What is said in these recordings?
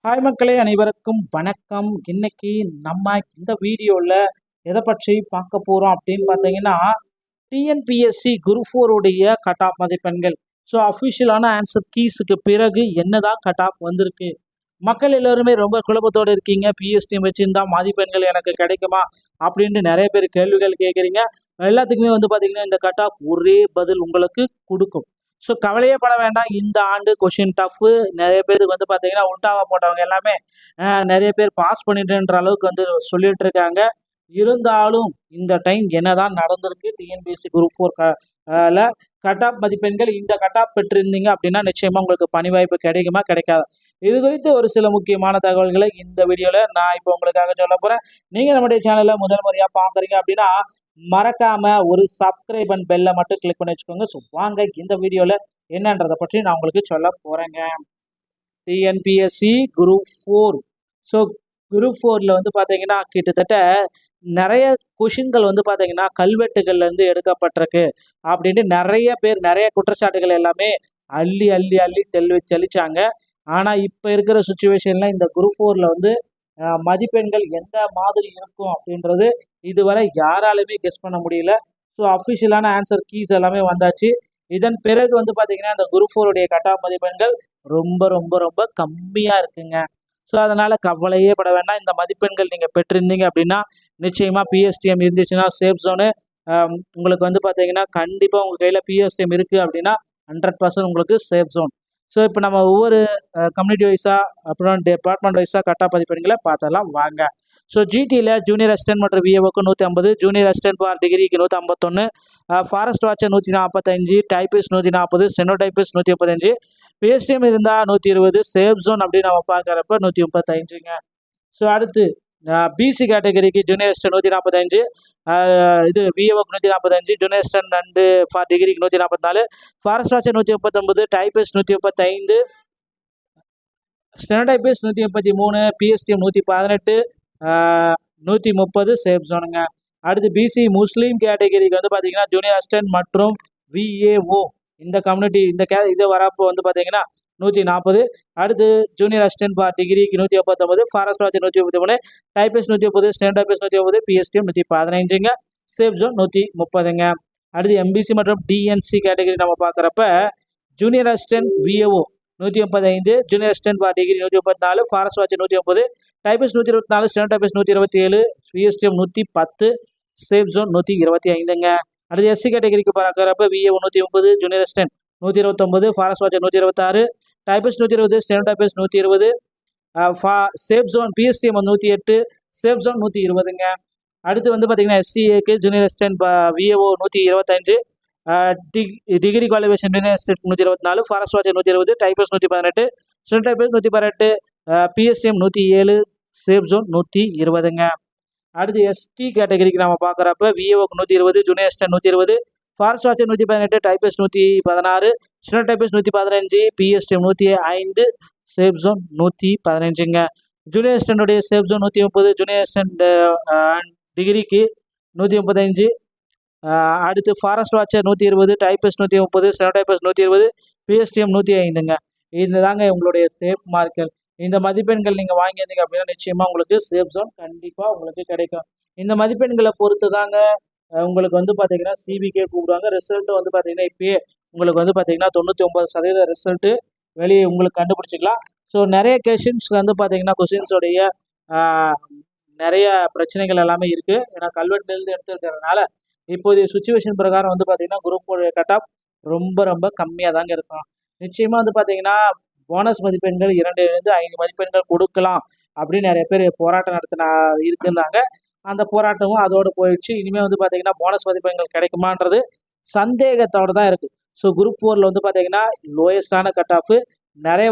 Hi மக்களே, அனைவருக்கும் வணக்கம். இன்னைக்கு நம்ம இந்த வீடியோவில் எதை பற்றி பார்க்க போகிறோம் அப்படின்னு பார்த்தீங்கன்னா, டிஎன்பிஎஸ்சி குரூப் 4 உடைய கட் ஆஃப் மதிப்பெண்கள். ஸோ அஃபிஷியலான ஆன்சர் கீஸுக்கு பிறகு என்னதான் கட் ஆஃப் வந்திருக்கு. மக்கள் எல்லோருமே ரொம்ப குழப்பத்தோடு இருக்கீங்க. பிஎஸ்டி வச்சுருந்தா மதிப்பெண்கள் எனக்கு கிடைக்குமா அப்படின்ட்டு நிறைய பேர் கேள்விகள் கேட்குறீங்க. எல்லாத்துக்குமே பார்த்தீங்கன்னா இந்த கட் ஆஃப் ஒரே பதில் உங்களுக்கு கொடுக்கும். ஸோ கவலையே பட வேண்டாம். இந்த ஆண்டு கொஷின் டஃப்பு. நிறைய பேருக்கு பார்த்தீங்கன்னா உல்டாவா போட்டவங்க எல்லாமே நிறைய பேர் பாஸ் பண்ணிட்டுன்ற அளவுக்கு சொல்லிட்டு இருக்காங்க. இருந்தாலும் இந்த டைம் என்னதான் நடந்திருக்கு டிஎன்பிஎஸ்சி குரூப் 4 கட் ஆஃப் மதிப்பெண்கள் இந்த கட் ஆஃப் பெற்றிருந்தீங்க அப்படின்னா நிச்சயமா உங்களுக்கு பணி வாய்ப்பு கிடைக்குமா கிடைக்காது. இது குறித்து ஒரு சில முக்கியமான தகவல்களை இந்த வீடியோவில் நான் இப்போ உங்களுக்காக சொல்ல போகிறேன். நீங்கள் நம்முடைய சேனலில் முதல் முறையாக பார்க்குறீங்க அப்படின்னா மறக்காம ஒரு சப்ஸ்கிரைப் அண்ட் பெல்லை மட்டும் கிளிக் பண்ணி வச்சுக்கோங்க. ஸோ வாங்க இந்த வீடியோவில் என்னன்றதை பற்றி நான் உங்களுக்கு சொல்ல போகிறேங்க. TNPSC group 4. ஸோ குரூப் 4ல் பார்த்தீங்கன்னா கிட்டத்தட்ட நிறைய கொஷின்கள் பார்த்தீங்கன்னா கல்வெட்டுகள்லேருந்து எடுக்கப்பட்டிருக்கு அப்படின்ட்டு நிறைய பேர் நிறைய குற்றச்சாட்டுகள் எல்லாமே அள்ளி அள்ளி அள்ளி தெளிச்சாங்க. ஆனால் இப்போ இருக்கிற சுச்சுவேஷனில் இந்த குரூப் 4ல் மதிப்பெண்கள் எந்த மாதிரி இருக்கும் அப்படின்றது இதுவரை யாராலுமே கெஸ் பண்ண முடியல. ஸோ அஃபிஷியலான ஆன்சர் கீஸ் எல்லாமே வந்தாச்சு. இதன் பிறகு பார்த்தீங்கன்னா இந்த குரூப் 4 உடைய கட் ஆஃப் மதிப்பெண்கள் ரொம்ப ரொம்ப ரொம்ப கம்மியாக இருக்குங்க. ஸோ அதனால் கவலையே பட வேண்டாம். இந்த மதிப்பெண்கள் நீங்கள் பெற்றிருந்தீங்க அப்படின்னா நிச்சயமாக பிஎஸ்டிஎம் இருந்துச்சுன்னா சேஃப் ஜோனு. உங்களுக்கு பார்த்தீங்கன்னா கண்டிப்பாக உங்கள் கையில் பிஎஸ்டிஎம் இருக்குது அப்படின்னா 100% உங்களுக்கு சேஃப் ஜோன். ஸோ இப்போ நம்ம ஒவ்வொரு கம்யூனிட்டி வைஸாக அப்புறம் டிபார்ட்மெண்ட் வைஸாக கட் ஆஃப் மதிப்பெண்களை பார்த்தலாம் வாங்க. ஸோ ஜிடியில் ஜூனியர் அசிஸ்டன்ட் மற்றும் விஏஓக்கு 150, ஜூனியர் அசிஸ்டன்ட் ஃபார் டிகிரிக்கு 151, forest watcher 145, typist 140, steno typist 135, PSTM இருந்தால் 120, சேஃப் ஜோன் அப்படின்னு நம்ம பார்க்குறப்ப 135ங்க. ஸோ அடுத்து பிசி கேட்டகரிக்கு ஜூனியர் அசிஸ்டன்ட் 145, இது விஏஓக்கு 145, ஜூனியர் அசிஸ்டன்ட் அண்டு ஃபார் டிகிரிக்கு 144, forest watcher 139, typist 135, steno typist 133, PSTM 118, 130 safe ஜோனுங்க. அடுத்து பிசி முஸ்லீம் கேட்டகரிக்கு பார்த்தீங்கன்னா ஜூனியர் அசிஸ்டன்ட் மற்றும் விஏஓ இந்த கம்யூனிட்டி இது வரப்போ பார்த்தீங்கன்னா 140. அடுத்து ஜூனியர் அசிஸ்டன்ட் ஃபார் டிகிரிக்கு 189, forest watcher 133, typist 130, steno typist 130, PSTM 115ங்க. சேஃப் ஜோன் 130ங்க. அடுத்து எம்பிசி மற்றும் டிஎன்சி கேட்டகரி நம்ம பார்க்குறப்ப junior assistant VAO 135, junior assistant for degree 134, forest watcher 130, typist 124, steno typist 127, PSTM 110, safe zone 125ங்க. அடுத்து எஸ்சி கேட்டகரிக்கு பார்க்குறப்ப VAO 130, junior assistant 129, forest watcher 126, typist 120, steno typist 120, safe zone PSTM 108, safe zone 120ங்க. அடுத்து பார்த்தீங்கன்னா எஸ்சிஏக்கு junior assistant VAO 125, degree qualification junior assistant 124, forest watcher 120, typist 118, steno typist 118, PSTM 107, safe zone 120ங்க. அடுத்து எஸ்டி கேட்டகரிக்கு நம்ம பார்க்குறப்ப விஏஓக்கு 120, junior assistant 120, forest watcher 118, typist 116, steno typist 115, PSTM 105, safe zone 115ங்க. ஜூனியர் அசிஸ்டன்டோடைய சேஃப் ஜோன் 130, ஜூனியர் அசிஸ்டன்ட் டிகிரிக்கு 135, அடுத்து forest watcher 120, typist 130, steno typist 120, PSTM 105ங்க. இதுதாங்க உங்களுடைய சேஃப் மார்க்கர். இந்த மதிப்பெண்கள் நீங்கள் வாங்கியிருந்தீங்க அப்படின்னா நிச்சயமாக உங்களுக்கு சேஃப் ஜோன் கண்டிப்பாக உங்களுக்கு கிடைக்கும். இந்த மதிப்பெண்களை பொறுத்து தாங்க உங்களுக்கு பார்த்தீங்கன்னா சிபிக்கே கூப்பிடுவாங்க. ரிசல்ட்டு பார்த்தீங்கன்னா இப்போயே உங்களுக்கு பார்த்தீங்கன்னா 99% ரிசல்ட்டு வெளியே உங்களுக்கு கண்டுபிடிச்சிக்கலாம். ஸோ நிறைய கொஷின்ஸ் பார்த்தீங்கன்னா கொஷின்ஸோடைய நிறைய பிரச்சனைகள் எல்லாமே இருக்குது. ஏன்னா கல்வெட்டுலேருந்து எடுத்துருக்கிறதுனால இப்போதைய சுச்சுவேஷன் பிரகாரம் பார்த்தீங்கன்னா குரூப் 4 கட் ஆஃப் ரொம்ப ரொம்ப கம்மியாக தாங்க இருக்கும். நிச்சயமாக பார்த்தீங்கன்னா போனஸ் மதிப்பெண்கள் 2 to 5 மதிப்பெண்கள் கொடுக்கலாம் அப்படின்னு நிறைய பேர் போராட்டம் இருக்குந்தாங்க. அந்த போராட்டமும் அதோடு போயிடுச்சு. இனிமேல் பார்த்தீங்கன்னா போனஸ் மதிப்பெண்கள் கிடைக்குமான்றது சந்தேகத்தோடு தான் இருக்குது. ஸோ குரூப் 4ல் பார்த்தீங்கன்னா லோயஸ்டான கட் ஆஃபு நிறைய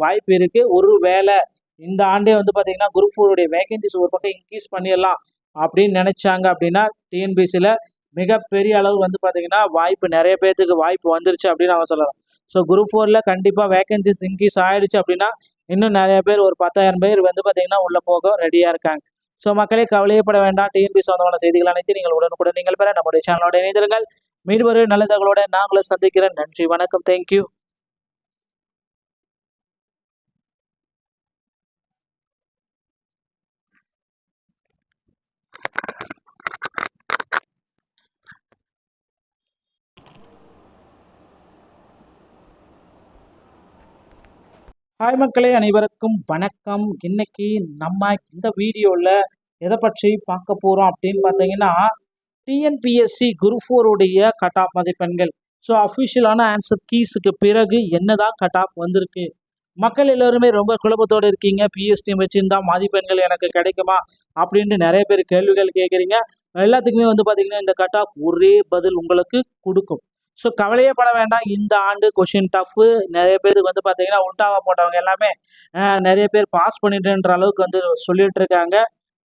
வாய்ப்பு இருக்குது. ஒரு வேளை இந்த ஆண்டே பார்த்தீங்கன்னா குரூப் 4 உடைய வேகன்சிஸ் ஒரு பக்கம் இன்க்ரீஸ் பண்ணிடலாம் அப்படின்னு நினச்சாங்க அப்படின்னா டிஎன்பிசியில் மிகப்பெரிய அளவு பார்த்தீங்கன்னா வாய்ப்பு நிறைய பேர்த்துக்கு வாய்ப்பு வந்துருச்சு அப்படின்னு அவங்க சொல்லலாம். ஸோ குரூப் 4ல் கண்டிப்பாக வேகன்சிஸ் இன்க்ரீஸ் ஆகிடுச்சு அப்படின்னா இன்னும் நிறைய பேர் ஒரு 10,000 பேர் பார்த்தீங்கன்னா உள்ளே போக ரெடியாக இருக்காங்க. ஸோ மக்களே கவலையப்பட வேண்டாம். டிஎன்பிசி சொந்தமான செய்திகள் அனைத்து நீங்கள் உடனுக்குடன் நீங்கள் பெற நம்முடைய சேனலோட இணைந்திருங்கள். மீண்டும் ஒரு நல்ல தகவலோட நாங்களும் சந்திக்கிறேன். நன்றி, வணக்கம், தேங்க்யூ. ஹாய் மக்களே, அனைவருக்கும் வணக்கம். இன்னைக்கு நம்ம இந்த வீடியோவில் எதை பற்றி பார்க்க போகிறோம் அப்படின்னு பார்த்தீங்கன்னா, டிஎன்பிஎஸ்சி குரூப் 4 உடைய கட் ஆஃப் மதிப்பெண்கள். ஸோ அஃபிஷியலான ஆன்சர் கீஸுக்கு பிறகு என்னதான் கட் ஆஃப் வந்திருக்கு. மக்கள் எல்லோருமே ரொம்ப குழப்பத்தோடு இருக்கீங்க. பிஎஸ்டிஎம் வச்சுருந்தா மதிப்பெண்கள் எனக்கு கிடைக்குமா அப்படின்ட்டு நிறைய பேர் கேள்விகள் கேட்குறீங்க. எல்லாத்துக்குமே பார்த்தீங்கன்னா இந்த கட் ஆஃப் ஒரே பதில் உங்களுக்கு கொடுக்கும். ஸோ கவலையே பட வேண்டாம். இந்த ஆண்டு கொஷின் டஃப்பு. நிறைய பேருக்கு பார்த்தீங்கன்னா உல்டாவா போட்டவங்க எல்லாமே நிறைய பேர் பாஸ் பண்ணிட்டுன்ற அளவுக்கு சொல்லிட்டு இருக்காங்க.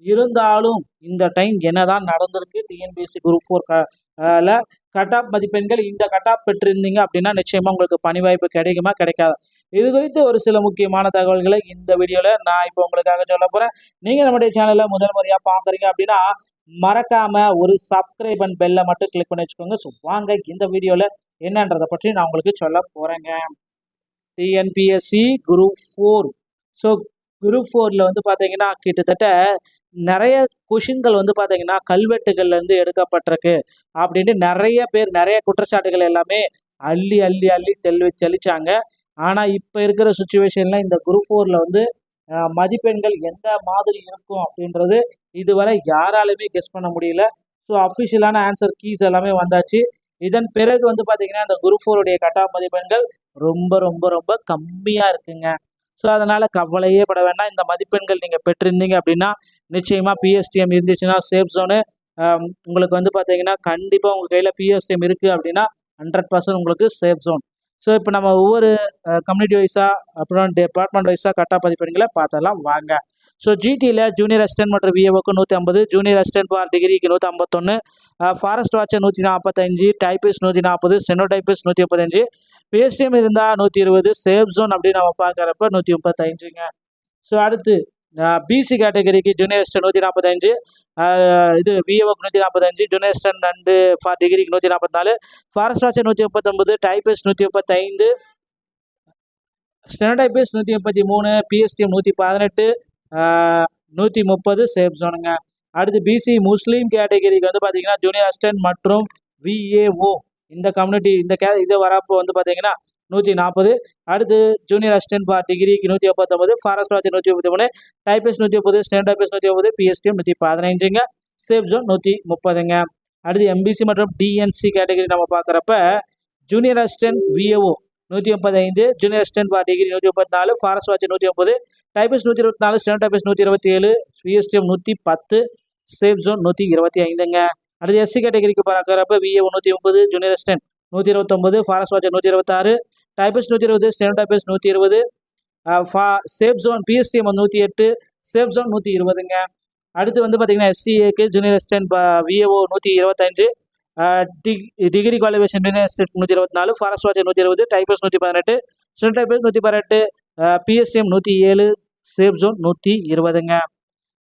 இருந்தாலும் இந்த டைம் என்னதான் நடந்திருக்கு டிஎன்பிஎஸ்சி குரூப் 4 கட் ஆஃப் மதிப்பெண்கள் இந்த கட் ஆஃப் பெற்றிருந்தீங்க அப்படின்னா நிச்சயமா உங்களுக்கு பணி வாய்ப்பு கிடைக்குமா கிடைக்காது. இது குறித்து ஒரு சில முக்கியமான தகவல்களை இந்த வீடியோவில் நான் இப்போ உங்களுக்காக சொல்ல போகிறேன். நீங்கள் நம்முடைய சேனலில் முதல் முறையாக பார்க்குறீங்க அப்படின்னா மறக்காம ஒரு சப்ஸ்கிரைப் அண்ட் பெல்லை மட்டும் கிளிக் பண்ணி வச்சுக்கோங்க. ஸோ வாங்க இந்த வீடியோவில் என்னன்றதை பற்றி நான் உங்களுக்கு சொல்ல போகிறேங்க. TNPSC group 4. ஸோ குரூப் 4ல் பார்த்தீங்கன்னா கிட்டத்தட்ட நிறைய கொஷின்கள் பார்த்தீங்கன்னா கல்வெட்டுகள்லேருந்து எடுக்கப்பட்டிருக்கு அப்படின்ட்டு நிறைய பேர் நிறைய குற்றச்சாட்டுகள் எல்லாமே அள்ளி அள்ளி அள்ளி தெளிச்சாங்க. ஆனால் இப்போ இருக்கிற சுச்சுவேஷனில் இந்த குரூப் 4ல் மதிப்பெண்கள் எந்த மாதிரி இருக்கும் அப்படின்றது இதுவரை யாராலுமே கெஸ் பண்ண முடியல. ஸோ அஃபிஷியலான ஆன்சர் கீஸ் எல்லாமே வந்தாச்சு. இதன் பிறகு பார்த்தீங்கன்னா இந்த குரூப் 4 உடைய கட் ஆஃப் மதிப்பெண்கள் ரொம்ப ரொம்ப ரொம்ப கம்மியாக இருக்குங்க. ஸோ அதனால் கவலையே பட வேண்டாம். இந்த மதிப்பெண்கள் நீங்கள் பெற்றிருந்தீங்க அப்படின்னா நிச்சயமாக பிஎஸ்டிஎம் இருந்துச்சுன்னா சேஃப் ஜோனு. உங்களுக்கு பார்த்தீங்கன்னா கண்டிப்பாக உங்கள் கையில் பிஎஸ்டிஎம் இருக்குது அப்படின்னா 100% உங்களுக்கு சேஃப் ஜோன். ஸோ இப்போ நம்ம ஒவ்வொரு கம்யூனிட்டி வைஸாக அப்புறம் டிபார்ட்மெண்ட் வைஸாக கட் ஆஃப் மதிப்பெண்களை பார்த்தலாம் வாங்க. ஸோ ஜிடியில் ஜூனியர் அசிஸ்டன்ட் மற்றும் விஏஓக்கு 150, ஜூனியர் அசிஸ்டன்ட் ஃபார் டிகிரிக்கு 151, forest watcher 145, typist 140, steno typist 135, PSTM இருந்தால் 120, சேஃப் ஜோன் அப்படின்னு நம்ம பார்க்குறப்ப 135ங்க. ஸோ அடுத்து பிசி கேட்டகரிக்கு ஜூனியர் அசிஸ்டன்ட் 145, இது விஏஓக்கு 145, ஜூனியர் அசிஸ்டன்ட் அண்டு ஃபார் டிகிரிக்கு 144, forest watcher 139, typist 135, steno typist 133, PSTM 118, 130 safe ஜோனுங்க. அடுத்து பிசி முஸ்லீம் கேட்டகரிக்கு பார்த்தீங்கன்னா ஜூனியர் அசிஸ்டன்ட் மற்றும் விஏஓ இந்த கம்யூனிட்டி இது வரப்போ பார்த்தீங்கன்னா 140. அடுத்து ஜூனியர் அசிஸ்டன்ட் ஃபார் டிகிரிக்கு 189, forest watcher 133, typist 130, steno typist 130, PSTM 115ங்க, சேஃப் ஜோன் 130ங்க. அடுத்து எம்பிசி மற்றும் டிஎன்சி கேட்டகரி நம்ம பார்க்குறப்ப junior assistant VAO 135, junior assistant for degree 134, forest watcher 130, typist 124, steno typist 127, PSTM 110, safe zone 125ங்க. அடுத்து எஸ்சி கேட்டகரிக்கு பார்க்குறப்ப VAO 130, junior assistant 129, forest watcher 126, typist 120, steno typist 120, safe zone PSTM 108, safe zone 120ங்க. அடுத்து பார்த்தீங்கன்னா எஸ்சிஏக்கு junior assistant VAO 125, degree qualification junior assistant 124, forest watcher 120, typist 118, steno typist 118, PSTM 107, safe zone 120ங்க.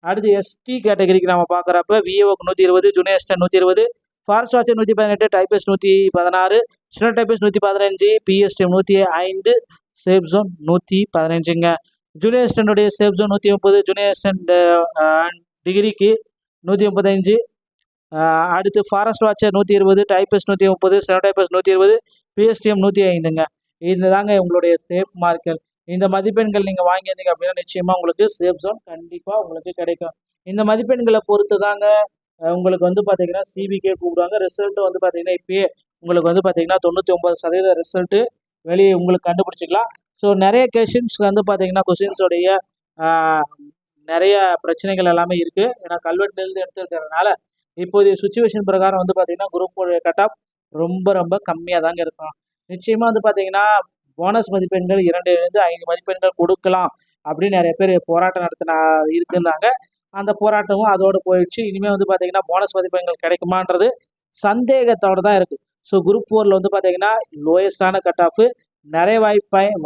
அடுத்து எஸ்டி கேட்டகரிக்கு நம்ம பார்க்குறப்ப விஏஓக்கு 120, junior assistant 120, forest watcher 118, typist 116, steno typist 115, PSTM 105, safe zone 115ங்க. ஜூனியர் அசிஸ்டன்டோடைய சேஃப் ஜோன் 130, ஜூனியர் அசிஸ்டன்ட் டிகிரிக்கு 135, அடுத்து forest watcher 120, typist 130, steno typist 120, PSTM 105ங்க. இதுதாங்க உங்களுடைய சேஃப் மார்க்கர். இந்த மதிப்பெண்கள் நீங்கள் வாங்கியிருந்தீங்க அப்படின்னா நிச்சயமாக உங்களுக்கு சேஃப் ஜோன் கண்டிப்பாக உங்களுக்கு கிடைக்கும். இந்த மதிப்பெண்களை பொறுத்து தாங்க உங்களுக்கு பார்த்தீங்கன்னா சிபிக்கே கூப்பிடுவாங்க. ரிசல்ட்டு பார்த்தீங்கன்னா இப்போயே உங்களுக்கு பார்த்தீங்கன்னா 99% ரிசல்ட்டு வெளியே உங்களுக்கு கண்டுபிடிச்சிக்கலாம். ஸோ நிறைய கொஷின்ஸ் பார்த்தீங்கன்னா கொஷின்ஸோடைய நிறைய பிரச்சனைகள் எல்லாமே இருக்குது. ஏன்னா கல்வெட்டுலேருந்து எடுத்துருக்கிறதுனால இப்போதைய சுச்சுவேஷன் பிரகாரம் பார்த்தீங்கன்னா குரூப் 4 கட் ஆஃப் ரொம்ப ரொம்ப கம்மியாக தாங்க இருக்கும். நிச்சயமாக பார்த்தீங்கன்னா போனஸ் மதிப்பெண்கள் 2 to 5 மதிப்பெண்கள் கொடுக்கலாம் அப்படின்னு நிறைய பேர் போராட்டம் இருக்குந்தாங்க. அந்த போராட்டமும் அதோடு போயிடுச்சு. இனிமேல் பார்த்தீங்கன்னா போனஸ் மதிப்பெண்கள் கிடைக்குமான்றது சந்தேகத்தோடு தான் இருக்குது. ஸோ குரூப் 4ல் பார்த்தீங்கன்னா லோயஸ்டான கட் ஆஃபு நிறைய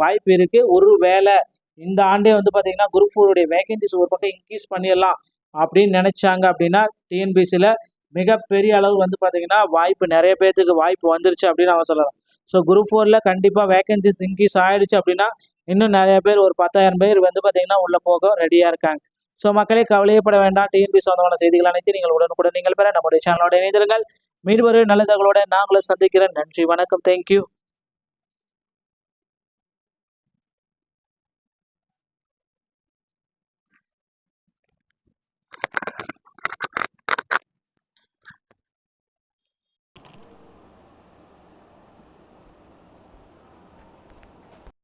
வாய்ப்பு இருக்குது. ஒரு வேளை இந்த ஆண்டே பார்த்தீங்கன்னா குரூப் 4 உடைய வேகன்சிஸ் ஒரு பக்கம் இன்க்ரீஸ் பண்ணிடலாம் அப்படின்னு நினச்சாங்க அப்படின்னா டிஎன்பிசியில் மிகப்பெரிய அளவு பார்த்தீங்கன்னா வாய்ப்பு நிறைய பேர்த்துக்கு வாய்ப்பு வந்துருச்சு அப்படின்னு அவங்க சொல்லலாம். ஸோ குரூப் 4ல் கண்டிப்பாக வேகன்சிஸ் இன்க்ரீஸ் ஆகிடுச்சு அப்படின்னா இன்னும் நிறைய பேர் ஒரு 10,000 பேர் பார்த்தீங்கன்னா உள்ளே போக ரெடியாக இருக்காங்க. ஸோ மக்களே கவலையப்பட வேண்டாம். டிஎன்பிசி சொந்தமான செய்திகள் அனைத்து நீங்கள் உடனுக்குடன் நீங்கள் பெற நம்முடைய சேனலோட இணைந்திருங்கள். மீண்டும் ஒரு நல்ல தகவலோட நான் உங்களை சந்திக்கிறேன். நன்றி, வணக்கம், தேங்க்யூ.